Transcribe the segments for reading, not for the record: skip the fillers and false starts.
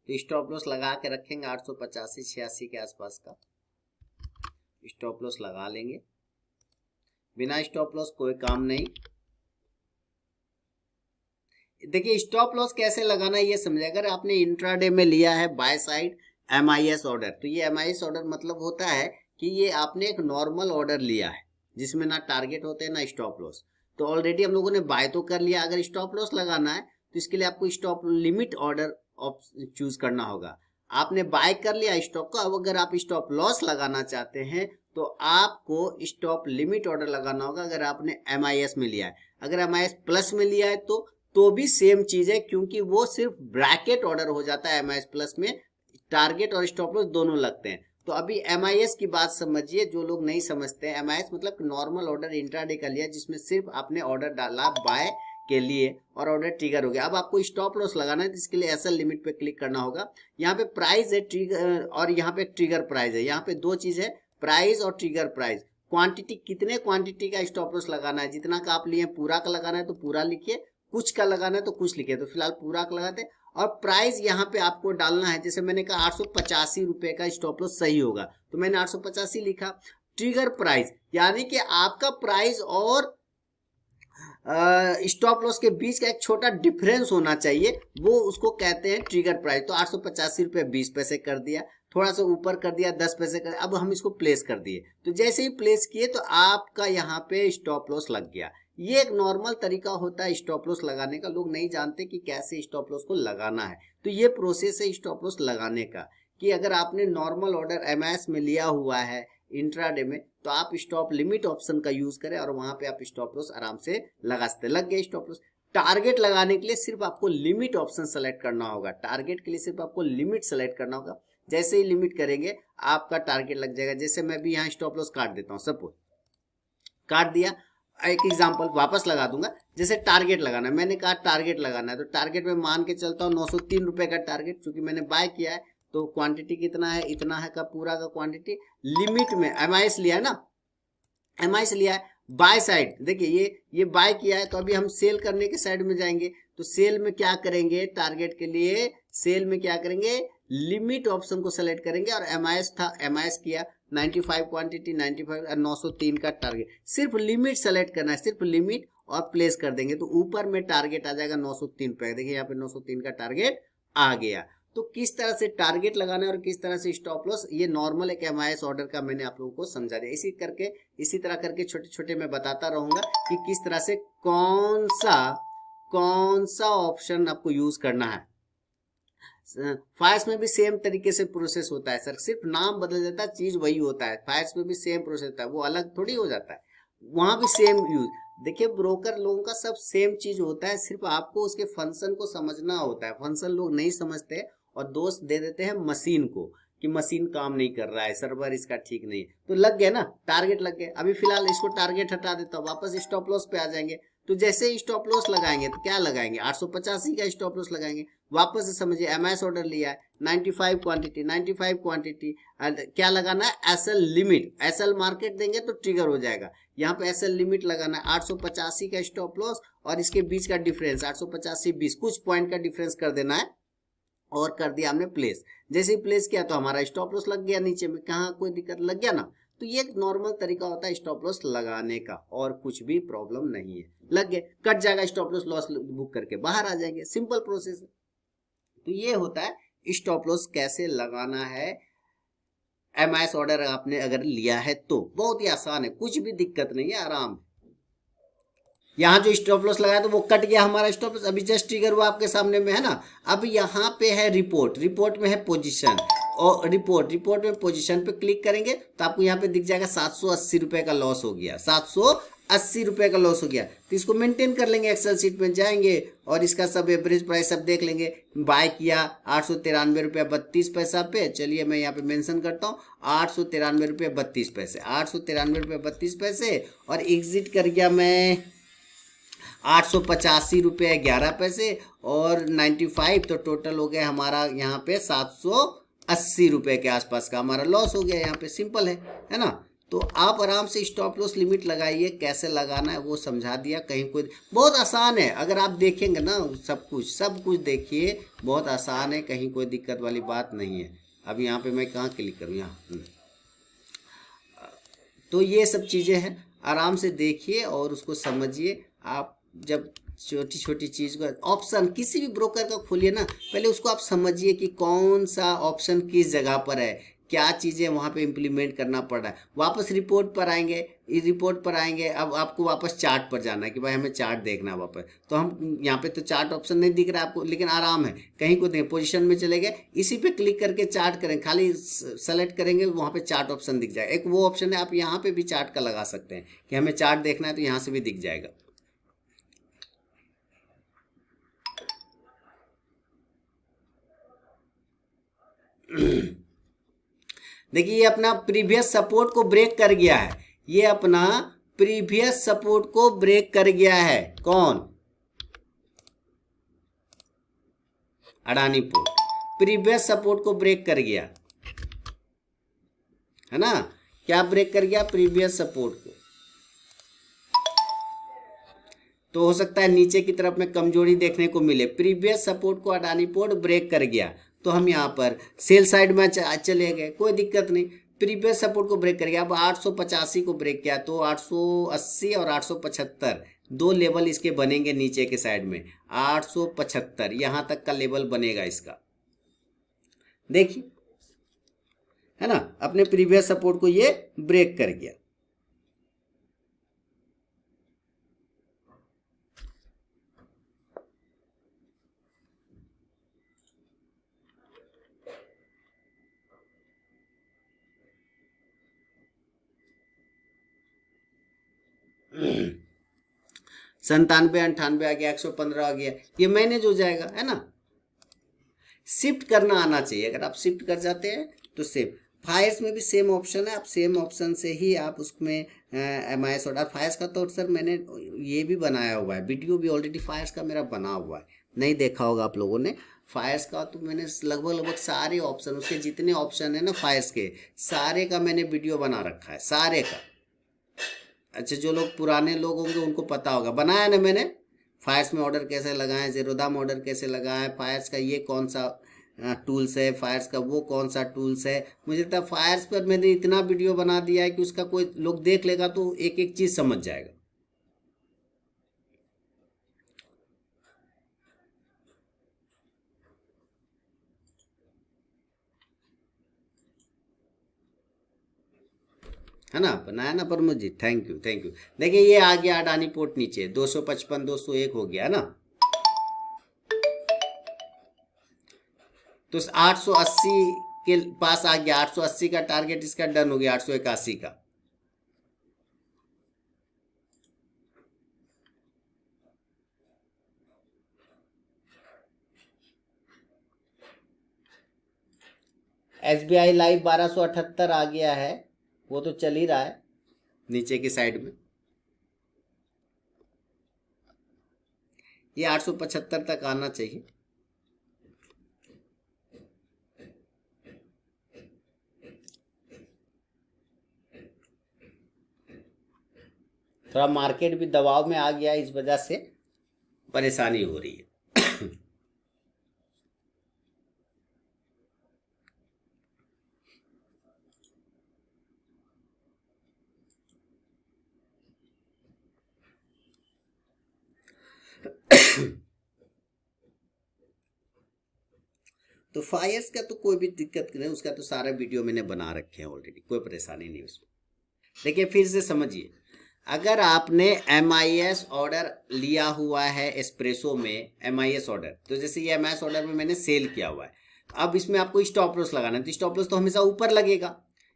तो stop loss लगा के रखेंगे 885 86 के आसपास का स्टॉप लॉस लगा लेंगे। बिना स्टॉप लॉस कोई काम नहीं। देखिए स्टॉप लॉस कैसे लगाना है ये समझे। अगर आपने इंट्राडे में लिया है बाय साइड MIS ऑर्डर, तो ये MIS ऑर्डर मतलब होता है कि ये आपने एक नॉर्मल ऑर्डर लिया है जिसमें ना टारगेट होते हैं ना स्टॉप लॉस। तो ऑलरेडी हम लोगों ने बाय तो कर लिया। अगर स्टॉप लॉस लगाना है तो इसके लिए आपको स्टॉप लिमिट ऑर्डर चूज करना होगा। आपने बाय कर लिया स्टॉक को, अब अगर आप स्टॉप लॉस लगाना चाहते हैं तो आपको स्टॉप लिमिट ऑर्डर लगाना होगा अगर आपने MIS में लिया है। अगर MIS प्लस में लिया है तो भी सेम चीज है, क्योंकि वो सिर्फ ब्रैकेट ऑर्डर हो जाता है। MIS प्लस में टारगेट और स्टॉप लॉस दोनों लगते हैं। तो अभी MIS की बात समझिए, जो लोग नहीं समझते हैं। MIS मतलब नॉर्मल ऑर्डर इंट्राडे का लिया जिसमें सिर्फ आपने ऑर्डर डाला बाय के लिए और ऑर्डर ट्रिगर हो गया। अब आपको स्टॉप लॉस लगाना है तो इसके लिए SL लिमिट पे क्लिक करना होगा। यहाँ पे प्राइस है ट्रिगर और यहाँ पे ट्रिगर प्राइस है। यहाँ पे दो चीज है, प्राइस और ट्रिगर प्राइस। क्वांटिटी, कितने क्वांटिटी का स्टॉप लॉस लगाना है, जितना का आप लिए पूरा का लगाना है तो पूरा लिखिए, कुछ का लगाना है तो कुछ लिखिए। तो फिलहाल पूरा का लगाते हैं। और प्राइस यहाँ पे आपको डालना है, जैसे मैंने कहा 885 रुपए का स्टॉप लॉस सही होगा तो मैंने 885 लिखा। ट्रिगर प्राइस यानी कि आपका प्राइस और स्टॉप लॉस के बीच का एक छोटा डिफरेंस होना चाहिए, वो उसको कहते हैं ट्रिगर प्राइस। तो 885 रुपये 20 पैसे कर दिया, थोड़ा सा ऊपर कर दिया 10 पैसे कर दिया। अब हम इसको प्लेस कर दिए, तो जैसे ही प्लेस किए तो आपका यहाँ पे स्टॉप लॉस लग गया। ये एक नॉर्मल तरीका होता है स्टॉप लॉस लगाने का। लोग नहीं जानते कि कैसे स्टॉप लॉस को लगाना है। तो ये प्रोसेस है स्टॉप लॉस लगाने का, कि अगर आपने नॉर्मल ऑर्डर MIS में लिया हुआ है इंट्राडे में तो आप स्टॉप लिमिट ऑप्शन का यूज करें और वहां पे आप स्टॉप लॉस आराम से लगा सकते। लग गया स्टॉप लॉस। टारगेट लगाने के लिए सिर्फ आपको लिमिट ऑप्शन सेलेक्ट करना होगा। टारगेट के लिए सिर्फ आपको लिमिट सेलेक्ट करना होगा। जैसे ही लिमिट करेंगे आपका टारगेट लग जाएगा। जैसे मैं भी यहाँ स्टॉप लॉस काट देता हूँ, सपोज काट दिया। एक एग्जांपल वापस लगा दूंगा। जैसे टारगेट लगाना है, मैंने कहा टारगेट लगाना है तो टारगेट में मान के चलता हूँ 903 रुपए का टारगेट, क्योंकि मैंने बाय किया है। तो क्वांटिटी कितना है, इतना है का पूरा का क्वांटिटी। लिमिट में MIS लिया है ना, MIS लिया है। बाय साइड देखिए ये बाय किया है, तो अभी हम सेल करने के साइड में जाएंगे। तो सेल में क्या करेंगे, टारगेट के लिए सेल में क्या करेंगे, लिमिट ऑप्शन को सेलेक्ट करेंगे और MIS था, MIS किया 95 क्वांटिटी 95 और 903 का टारगेट। सिर्फ लिमिट सेलेक्ट करना है, सिर्फ लिमिट और प्लेस कर देंगे तो ऊपर में टारगेट आ जाएगा 903 पे। देखिए यहाँ पे 903 का टारगेट आ गया। तो किस तरह से टारगेट लगाना है और किस तरह से स्टॉप लॉस, ये नॉर्मल एक MIS ऑर्डर का मैंने आप लोगों को समझा दिया। इसी तरह करके छोटे छोटे मैं बताता रहूंगा कि किस तरह से कौन सा ऑप्शन आपको यूज करना है। फायर्स में भी सेम तरीके से प्रोसेस होता है सर, सिर्फ नाम बदल जाता है, चीज वही होता है। फायर्स में भी सेम प्रोसेस होता है, वो अलग थोड़ी हो जाता है, वहां भी सेम यूज। देखिए ब्रोकर लोगों का सब सेम चीज होता है, सिर्फ आपको उसके फंक्शन को समझना होता है। फंक्शन लोग नहीं समझते और दोष दे देते हैं मशीन को कि मशीन काम नहीं कर रहा है, सर्वर इसका ठीक नहीं है। तो लग गया ना, टारगेट लग गया। अभी फिलहाल इसको टारगेट हटा देता हूँ, वापस स्टॉप लॉस पे आ जाएंगे। तो जैसे ही स्टॉप लॉस लगाएंगे तो क्या लगाएंगे, 885 का स्टॉप लॉस लगाएंगे। वापस से समझिए MIS ऑर्डर लिया है 95 क्वांटिटी क्या लगाना है, SL लिमिट। SL मार्केट देंगे तो ट्रिगर हो जाएगा। यहाँ पे SL लिमिट लगाना है 885 का स्टॉप लॉस और इसके बीच का डिफरेंस 885 20 कुछ पॉइंट का डिफरेंस कर देना है और कर दिया हमने प्लेस। जैसे ही प्लेस किया तो हमारा स्टॉप लॉस लग गया नीचे में, कहाँ कोई दिक्कत, लग गया ना। तो ये एक नॉर्मल तरीका होता है स्टॉप लॉस लगाने का और कुछ भी प्रॉब्लम नहीं है। लग गए, कट जाएगा स्टॉप लॉस बुक करके बाहर आ जाएंगे, सिंपल प्रोसेस है। तो ये होता है स्टॉप लॉस कैसे लगाना है। MIS ऑर्डर आपने अगर लिया है तो बहुत ही आसान है, कुछ भी दिक्कत नहीं है, आराम। यहाँ जो स्टॉप लॉस लगाया तो वो कट गया हमारा स्टॉप लॉस, अभी जस्ट ट्रिगर हुआ आपके सामने में है ना। अब यहाँ पे है रिपोर्ट में है पोजीशन और रिपोर्ट में पोजीशन पे क्लिक करेंगे तो आपको यहाँ पे दिख जाएगा 780 रुपए का लॉस हो गया, 780 रुपए का लॉस हो गया। तो इसको मेंटेन कर लेंगे, एक्सेल शीट में जाएंगे और इसका सब एवरेज प्राइस सब देख लेंगे। बाय किया 893 रुपया 32 पैसा पे, चलिए मैं यहाँ पे मेंशन करता हूँ 893 रुपया 32 पैसे, 893 रुपया 32 पैसे। और एग्जिट कर गया मैं 885 रुपये 11 पैसे और 95, तो टोटल हो गया हमारा यहाँ पे 780 रुपये के आसपास का हमारा लॉस हो गया। यहाँ पे सिंपल है ना। तो आप आराम से स्टॉप लॉस लिमिट लगाइए, कैसे लगाना है वो समझा दिया। कहीं कोई बहुत आसान है, अगर आप देखेंगे ना सब कुछ देखिए, बहुत आसान है, कहीं कोई दिक्कत वाली बात नहीं है। अब यहाँ पे मैं कहाँ क्लिक करूँ, यहाँ तो ये सब चीज़ें हैं, आराम से देखिए और उसको समझिए। आप जब छोटी छोटी चीज़ को ऑप्शन किसी भी ब्रोकर का खोलिए ना, पहले उसको आप समझिए कि कौन सा ऑप्शन किस जगह पर है, क्या चीज़ें वहाँ पे इम्प्लीमेंट करना पड़ रहा है। वापस रिपोर्ट पर आएंगे, इस रिपोर्ट पर आएंगे, अब आपको वापस चार्ट पर जाना है कि भाई हमें चार्ट देखना है वापस। तो हम यहाँ पे तो चार्ट ऑप्शन नहीं दिख रहा है आपको, लेकिन आराम है, कहीं को देखें पोजीशन में चले गए, इसी पे क्लिक करके चार्ट करें, खाली सेलेक्ट करेंगे, वहाँ पे चार्ट ऑप्शन दिख जाएगा। एक वो ऑप्शन है, आप यहाँ पे भी चार्ट का लगा सकते हैं कि हमें चार्ट देखना है, तो यहाँ से भी दिख जाएगा। देखिए ये अपना प्रीवियस सपोर्ट को ब्रेक कर गया है, ये अपना प्रीवियस सपोर्ट को ब्रेक कर गया है। कौन? अडानी पोर्ट प्रीवियस सपोर्ट को ब्रेक कर गया है ना। क्या ब्रेक कर गया? प्रीवियस सपोर्ट को। तो हो सकता है नीचे की तरफ में कमजोरी देखने को मिले, प्रीवियस सपोर्ट को अडानी पोर्ट ब्रेक कर गया, तो हम यहाँ पर सेल साइड में चले गए, कोई दिक्कत नहीं। प्रीवियस सपोर्ट को ब्रेक कर गया, अब 885 को ब्रेक किया, तो 880 और 875 दो लेवल इसके बनेंगे नीचे के साइड में। 875 यहाँ तक का लेवल बनेगा इसका, देखिए है ना, अपने प्रीवियस सपोर्ट को ये ब्रेक कर गया। संतानवे 98 आ गया, 115 आ गया, ये मैनेज हो जाएगा, है ना। शिफ्ट करना आना चाहिए, अगर आप शिफ्ट कर जाते हैं तो सेम। फायर्स में भी सेम ऑप्शन है, आप सेम ऑप्शन से ही आप उसमें MIS ऑर्डर। फायर्स का तो सर मैंने ये भी बनाया हुआ है, वीडियो भी ऑलरेडी फायर्स का मेरा बना हुआ है, नहीं देखा होगा आप लोगों ने। फायर्स का तो मैंने लगभग सारे ऑप्शन, उसके जितने ऑप्शन है ना फायर्स के, सारे का मैंने वीडियो बना रखा है, सारे का। अच्छा, जो लोग पुराने लोग होंगे उनको पता होगा, बनाया ना मैंने। फायर्स में ऑर्डर कैसे लगाएं, ज़ेरोधा में ऑर्डर कैसे लगाएं, फायर्स का ये कौन सा टूल्स है, फायर्स का वो कौन सा टूल्स है। मुझे लगता है फायर्स पर मैंने इतना वीडियो बना दिया है कि उसका कोई लोग देख लेगा तो एक एक चीज़ समझ जाएगा। है ना, बनाया ना Pramod ji, thank you thank you. देखिए ये आ गया अडानी पोर्ट नीचे 255 201 हो गया, है ना। तो 880 के पास आ गया, 880 का टारगेट इसका डन हो गया, 881 का। SBI लाइव 1278 आ गया है, वो तो चल ही रहा है नीचे की साइड में। ये 875 तक आना चाहिए। थोड़ा मार्केट भी दबाव में आ गया, इस वजह से परेशानी हो रही है। तो फायर्स का तो कोई भी दिक्कत नहीं, उसका तो सारा वीडियो मैंने बना रखे हैं ऑलरेडी, कोई परेशानी नहीं उसमें। देखिए फिर से समझिए, अगर आपने MIS ऑर्डर लिया हुआ है एस्प्रेसो में, MIS ऑर्डर, तो जैसे ये MIS ऑर्डर में मैंने सेल किया हुआ है, अब इसमें आपको स्टॉप लॉस लगाना है, तो स्टॉप लॉस तो हमेशा ऊपर लगेगा।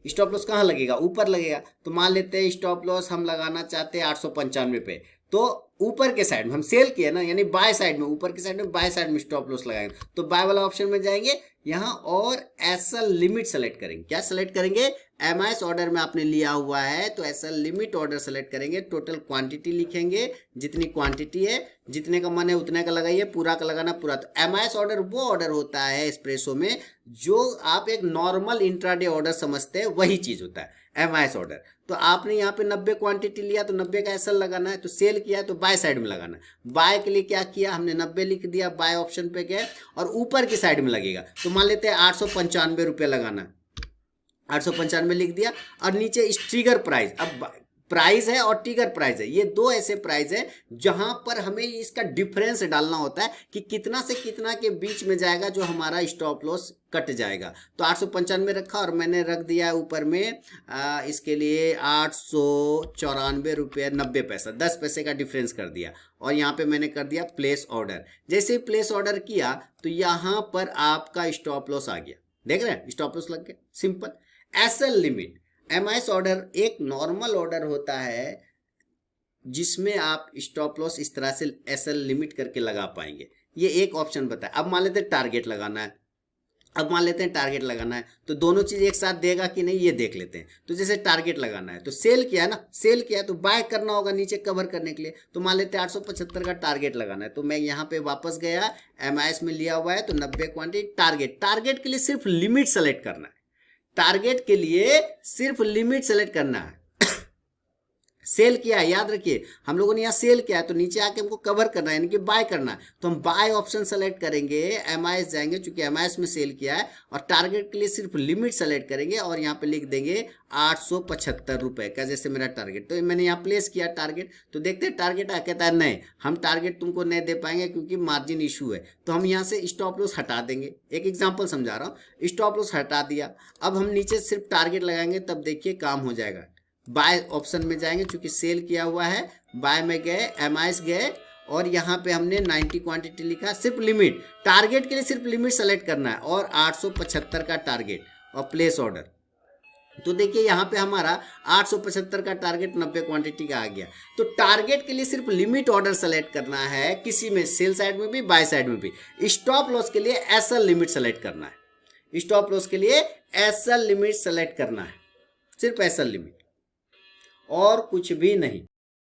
स्टॉप लॉस कहाँ लगेगा? ऊपर लगेगा। तो मान लेते हैं स्टॉप लॉस हम लगाना चाहते हैं 895 पे, तो ऊपर के साइड में हम सेल किए ना, यानी बाय साइड में, ऊपर के साइड में बाय साइड में स्टॉप लॉस लगाएंगे। तो बाय वाला ऑप्शन में जाएंगे यहाँ और एसएल लिमिट सेलेक्ट करेंगे। क्या सेलेक्ट करेंगे? एमआईएस ऑर्डर में आपने लिया हुआ है तो एसएल लिमिट ऑर्डर सेलेक्ट करेंगे। टोटल क्वांटिटी लिखेंगे, जितनी क्वांटिटी है, जितने का मन है उतने का लगाइए, पूरा का लगाना पूरा। तो एमआईएस ऑर्डर वो ऑर्डर होता है एस्प्रेसो में जो आप एक नॉर्मल इंट्राडे ऑर्डर समझते हैं, वही चीज होता है एमआईएस ऑर्डर। तो आपने यहाँ पे 90 क्वांटिटी लिया तो 90 का एसएल लगाना है, तो सेल किया तो बाय साइड में लगाना है। बाय के लिए क्या किया हमने, 90 लिख दिया, बाय ऑप्शन पे गए और ऊपर की साइड में लगेगा। तो मान लेते हैं 895 रुपये लगाना, 895 लिख दिया और नीचे ट्रिगर प्राइस। अब प्राइस है और ट्रिगर प्राइस है, ये दो ऐसे प्राइस है जहां पर हमें इसका डिफरेंस डालना होता है कि कितना से कितना के बीच में जाएगा जो हमारा स्टॉप लॉस कट जाएगा। तो 895 रखा और मैंने रख दिया ऊपर में इसके लिए 894 रुपये 90 पैसा, 10 पैसे का डिफरेंस कर दिया और यहाँ पे मैंने कर दिया प्लेस ऑर्डर। जैसे ही प्लेस ऑर्डर किया तो यहाँ पर आपका स्टॉप लॉस आ गया, देख रहे हैं स्टॉप लॉस लग गया, simple. SL limit, MIS order एक नॉर्मल ऑर्डर होता है जिसमें आप स्टॉप लॉस इस तरह से एसएल लिमिट करके लगा पाएंगे। ये एक ऑप्शन बताया। अब मान लेते हैं टारगेट लगाना है, तो दोनों चीज एक साथ देगा कि नहीं ये देख लेते हैं। तो जैसे टारगेट लगाना है तो सेल किया ना, सेल किया तो बाय करना होगा नीचे कवर करने के लिए। तो मान लेते हैं 875 का टारगेट लगाना है, तो मैं यहाँ पे वापस गया, एमआईएस में लिया हुआ है तो 90 क्वांटिटी टारगेट के लिए सिर्फ लिमिट सेलेक्ट करना है, टारगेट के लिए सिर्फ लिमिट सेलेक्ट करना है। सेल किया है, याद रखिए हम लोगों ने यहाँ सेल किया है तो नीचे आके हमको कवर करना है, यानी कि बाय करना है। तो हम बाय ऑप्शन सेलेक्ट करेंगे, एमआईएस जाएंगे, चूंकि एमआईएस में सेल किया है, और टारगेट के लिए सिर्फ लिमिट सेलेक्ट करेंगे और यहाँ पे लिख देंगे 875 रुपए का, जैसे मेरा टारगेट। तो मैंने यहाँ प्लेस किया टारगेट, तो देखते हैं टारगेट आ, कहता है नहीं हम टारगेट तुमको नहीं दे पाएंगे क्योंकि मार्जिन इशू है। तो हम यहाँ से स्टॉप लॉस हटा देंगे, एक एग्जाम्पल समझा रहा हूँ। स्टॉप लॉस हटा दिया, अब हम नीचे सिर्फ टारगेट लगाएंगे, तब देखिए काम हो जाएगा। बाय ऑप्शन में जाएंगे, चूंकि सेल किया हुआ है, बाय में गए, एमआईएस गए और यहाँ पे हमने 90 क्वांटिटी लिखा, सिर्फ लिमिट, टारगेट के लिए सिर्फ लिमिट सेलेक्ट करना है और 875 का टारगेट और प्लेस ऑर्डर। तो देखिए यहाँ पे हमारा 875 का टारगेट 90 क्वांटिटी का आ गया। तो टारगेट के लिए सिर्फ लिमिट ऑर्डर सेलेक्ट करना है, किसी में सेल साइड में भी बाय साइड में भी। स्टॉप लॉस के लिए एसएल लिमिट सेलेक्ट करना है, स्टॉप लॉस के लिए एसएल लिमिट सेलेक्ट करना है, सिर्फ एसएल लिमिट और कुछ भी नहीं।